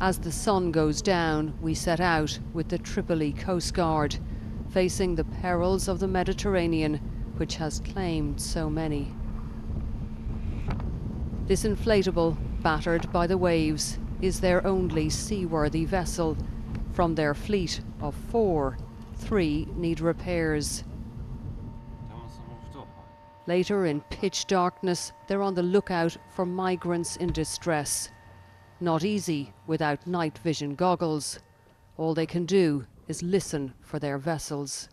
As the sun goes down, we set out with the Tripoli Coast Guard, facing the perils of the Mediterranean, which has claimed so many. This inflatable, battered by the waves, is their only seaworthy vessel. From their fleet of 4, 3 need repairs. Later, in pitch darkness, they're on the lookout for migrants in distress. Not easy without night vision goggles. All they can do is listen for their vessels.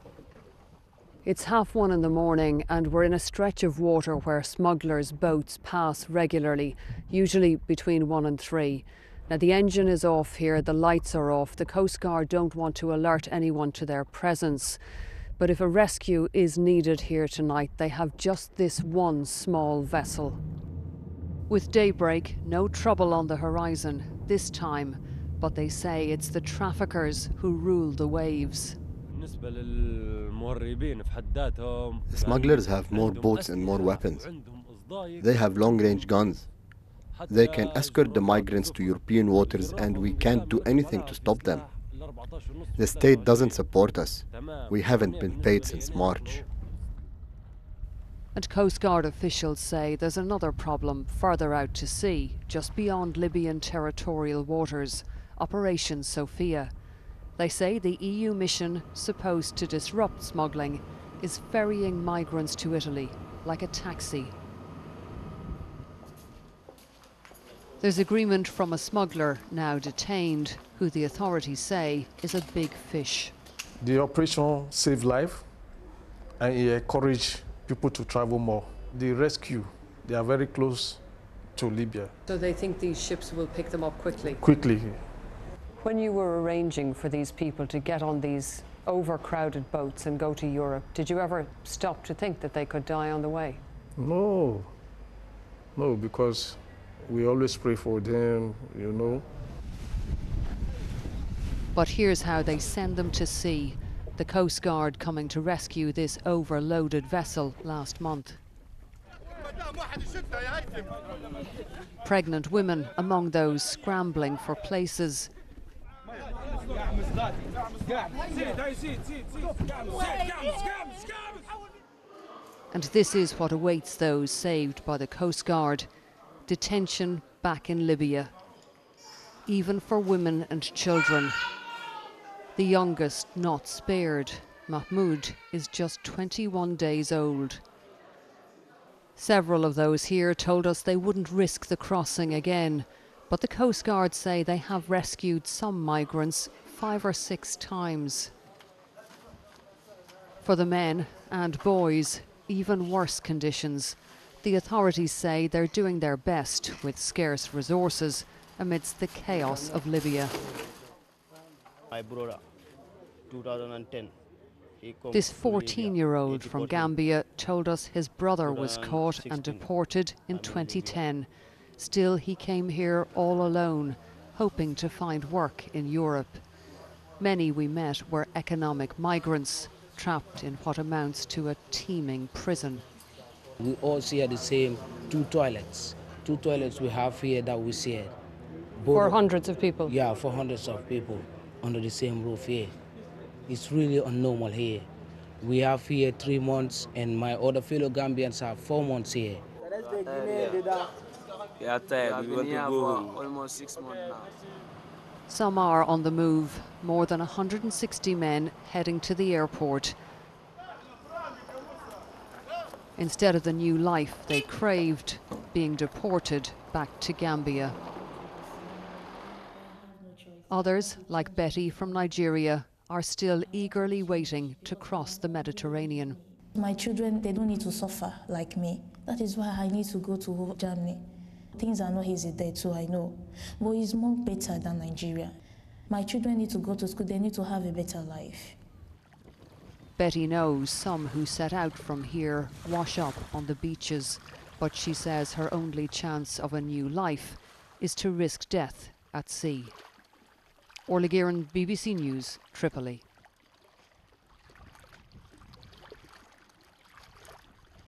It's 1:30 in the morning and we're in a stretch of water where smugglers' boats pass regularly, usually between 1 and 3. Now the engine is off here, the lights are off. The Coast Guard don't want to alert anyone to their presence. But if a rescue is needed here tonight, they have just this one small vessel. With daybreak, no trouble on the horizon this time, but they say it's the traffickers who rule the waves. The smugglers have more boats and more weapons. They have long-range guns. They can escort the migrants to European waters and we can't do anything to stop them. The state doesn't support us. We haven't been paid since March. And Coast Guard officials say there's another problem further out to sea, just beyond Libyan territorial waters, Operation Sophia. They say the EU mission supposed to disrupt smuggling is ferrying migrants to Italy like a taxi. There's agreement from a smuggler now detained, who the authorities say is a big fish. The operation saved life and it encouraged people to travel more. The rescue, they are very close to Libya. So they think these ships will pick them up quickly? Quickly. When you were arranging for these people to get on these overcrowded boats and go to Europe, did you ever stop to think that they could die on the way? No, because we always pray for them, you know. But here's how they send them to sea. The Coast Guard coming to rescue this overloaded vessel last month. Pregnant women among those scrambling for places. And this is what awaits those saved by the Coast Guard. Detention back in Libya. Even for women and children. The youngest not spared. Mahmoud is just 21 days old. Several of those here told us they wouldn't risk the crossing again, but the Coast Guard say they have rescued some migrants 5 or 6 times. For the men and boys, even worse conditions. The authorities say they're doing their best with scarce resources amidst the chaos of Libya. My brother, 2010. This 14-year-old from Gambia told us his brother was caught and deported in 2010. Still, he came here all alone, hoping to find work in Europe. Many we met were economic migrants, trapped in what amounts to a teeming prison. We all share the same 2 toilets. 2 toilets we have here that we share. For hundreds of people? Yeah, for hundreds of people under the same roof here. It's really unnormal here. We have here 3 months and my other fellow Gambians have 4 months here. Yeah, tired. We want to go home. Almost 6 months now. Some are on the move, more than 160 men heading to the airport. Instead of the new life they craved, being deported back to Gambia. Others, like Betty from Nigeria, are still eagerly waiting to cross the Mediterranean. My children, they don't need to suffer like me. That is why I need to go to Germany. Things are not easy there too, I know. But it's more better than Nigeria. My children need to go to school, they need to have a better life. Betty knows some who set out from here wash up on the beaches, but she says her only chance of a new life is to risk death at sea. Orla, Guerin, BBC News, Tripoli.